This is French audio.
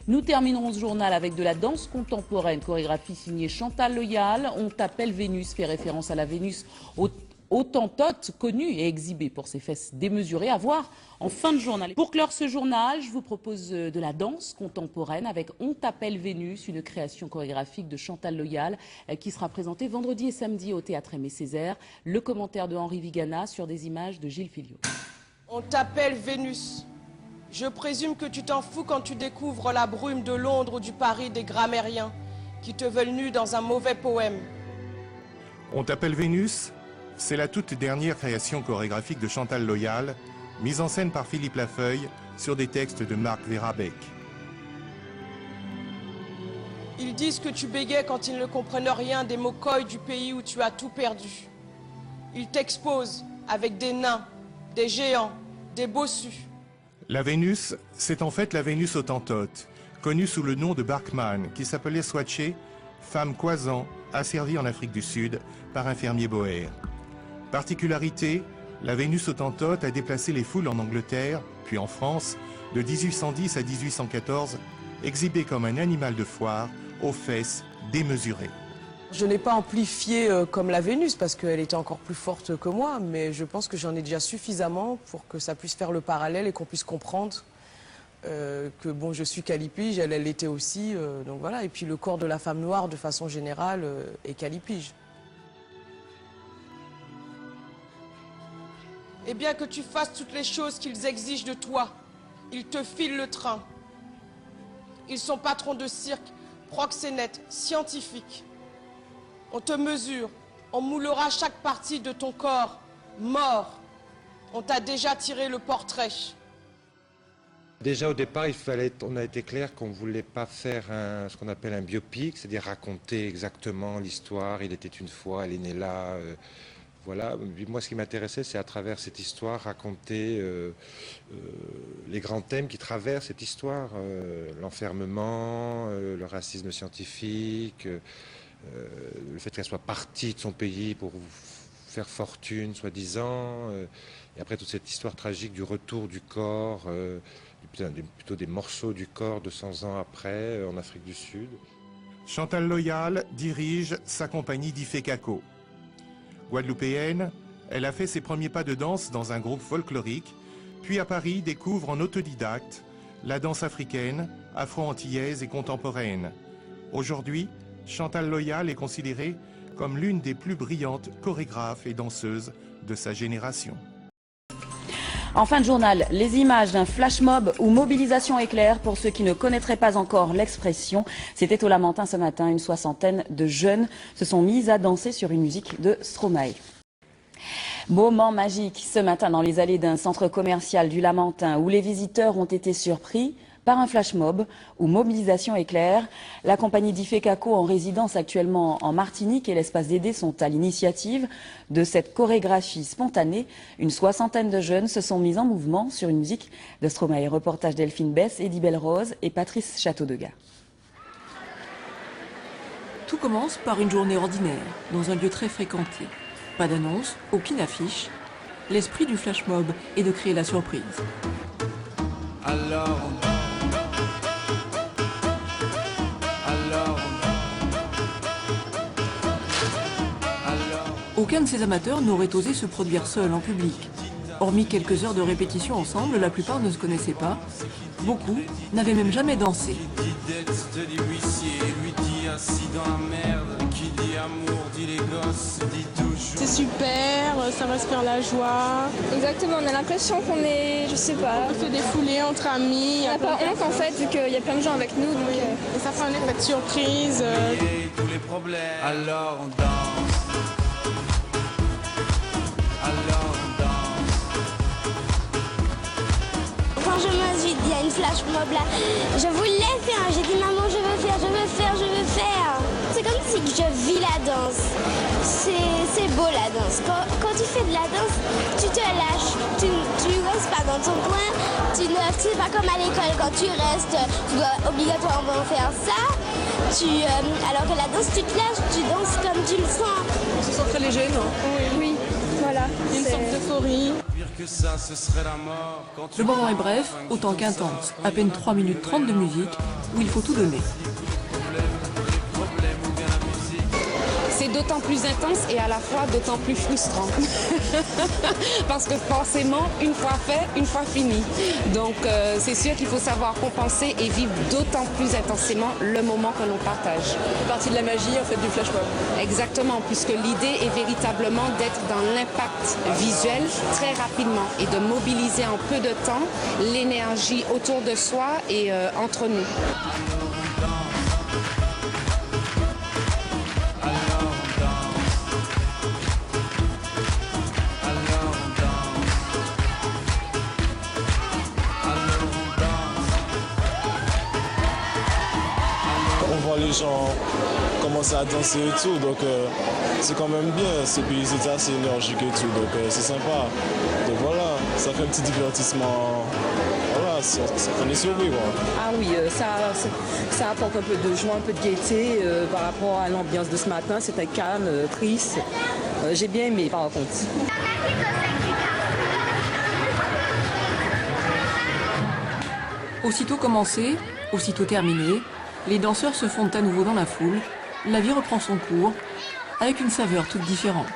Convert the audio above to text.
Nous terminerons ce journal avec de la danse contemporaine, chorégraphie signée Chantal Loyal. On t'appelle Vénus fait référence à la Vénus autantote, connue et exhibée pour ses fesses démesurées, à voir en fin de journal. Pour clore ce journal, je vous propose de la danse contemporaine avec On t'appelle Vénus, une création chorégraphique de Chantal Loyal qui sera présentée vendredi et samedi au Théâtre Aimé Césaire. Le commentaire de Henri Vigana sur des images de Gilles Filliot. On t'appelle Vénus. Je présume que tu t'en fous quand tu découvres la brume de Londres ou du Paris des grammairiens qui te veulent nu dans un mauvais poème. On t'appelle Vénus, c'est la toute dernière création chorégraphique de Chantal Loyal, mise en scène par Philippe Lafeuille sur des textes de Marc Verhabeck. Ils disent que tu bégais quand ils ne comprennent rien des mots coy du pays où tu as tout perdu. Ils t'exposent avec des nains, des géants, des bossus. La Vénus, c'est en fait la Vénus autantote, connue sous le nom de Barkman, qui s'appelait Swatché, femme Khoisan, asservie en Afrique du Sud par un fermier boer. Particularité, la Vénus autantote a déplacé les foules en Angleterre, puis en France, de 1810 à 1814, exhibée comme un animal de foire, aux fesses démesurées. Je n'ai pas amplifié comme la Vénus parce qu'elle était encore plus forte que moi, mais je pense que j'en ai déjà suffisamment pour que ça puisse faire le parallèle et qu'on puisse comprendre que bon, je suis calipige, elle l'était aussi, donc voilà. Et puis le corps de la femme noire, de façon générale, est calipige. Et bien que tu fasses toutes les choses qu'ils exigent de toi, ils te filent le train. Ils sont patrons de cirque, proxénètes, scientifiques. On te mesure, on moulera chaque partie de ton corps, mort. On t'a déjà tiré le portrait. Déjà au départ, on a été clair qu'on ne voulait pas faire ce qu'on appelle un biopic, c'est-à-dire raconter exactement l'histoire, il était une fois, elle est née là. Voilà. Moi, ce qui m'intéressait, c'est à travers cette histoire raconter les grands thèmes qui traversent cette histoire, l'enfermement, le racisme scientifique, le fait qu'elle soit partie de son pays pour faire fortune, soi-disant, et après toute cette histoire tragique du retour du corps, plutôt des morceaux du corps 200 ans après, en Afrique du Sud. Chantal Loyal dirige sa compagnie d'Ifekako. Guadeloupéenne, elle a fait ses premiers pas de danse dans un groupe folklorique, puis à Paris découvre en autodidacte la danse africaine, afro-antillaise et contemporaine. Aujourd'hui, Chantal Loyal est considérée comme l'une des plus brillantes chorégraphes et danseuses de sa génération. En fin de journal, les images d'un flash mob ou mobilisation éclair pour ceux qui ne connaîtraient pas encore l'expression. C'était au Lamentin ce matin, une soixantaine de jeunes se sont mis à danser sur une musique de Stromae. Moment magique ce matin dans les allées d'un centre commercial du Lamentin où les visiteurs ont été surpris par un flash mob ou mobilisation éclair. La compagnie d'Ifekako en résidence actuellement en Martinique et l'Espace Dédé sont à l'initiative de cette chorégraphie spontanée. Une soixantaine de jeunes se sont mis en mouvement sur une musique de Stromae. Reportage Delphine Bess, Eddie Belle-Rose et Patrice Château-Degas. Tout commence par une journée ordinaire, dans un lieu très fréquenté. Pas d'annonce, aucune affiche. L'esprit du flash mob est de créer la surprise. Aucun de ces amateurs n'aurait osé se produire seul en public. Hormis quelques heures de répétition ensemble, la plupart ne se connaissaient pas. Beaucoup n'avaient même jamais dansé. C'est super, ça respire la joie. Exactement, on a l'impression qu'on est, je sais pas... On fait des foulées entre amis. On n'a pas honte en fait, vu qu'il y a plein de gens avec nous. Donc, Et ça fait un effet de surprise. Tous les problèmes. Alors on danse. Alors on danse. Quand je me suis dit, il y a une flash mob là, je voulais faire, j'ai dit maman je veux faire, je veux faire, je veux faire. C'est comme si je vis la danse. C'est beau la danse. Quand tu fais de la danse, tu te lâches, tu restes pas dans ton coin, c'est pas comme à l'école quand tu restes, tu dois obligatoirement faire ça. Alors que la danse, tu te lâches, tu danses comme tu le sens. On se sent très léger, non? oui, voilà. Une sorte d'euphorie. Pire que ça, ce serait la mort. Quand tu Le moment est bref, autant qu'intense. À peine 3 minutes 30 de musique, où il faut tout donner. C'est d'autant plus intense et à la fois d'autant plus frustrant. Parce que forcément, une fois fait, une fois fini. Donc c'est sûr qu'il faut savoir compenser et vivre d'autant plus intensément le moment que l'on partage. C'est partie de la magie en fait du flash mob. Exactement, puisque l'idée est véritablement d'être dans l'impact visuel très rapidement et de mobiliser en peu de temps l'énergie autour de soi et entre nous. On voit les gens commencer à danser et tout, donc c'est quand même bien, puis c'est assez énergique et tout, donc c'est sympa. Donc voilà, ça fait un petit divertissement, voilà, ça fait les survivre. Ah oui, ça apporte un peu de joie, un peu de gaieté par rapport à l'ambiance de ce matin, c'était calme, triste. J'ai bien aimé par contre. Aussitôt commencé, aussitôt terminé, les danseurs se fondent à nouveau dans la foule, la vie reprend son cours, avec une saveur toute différente.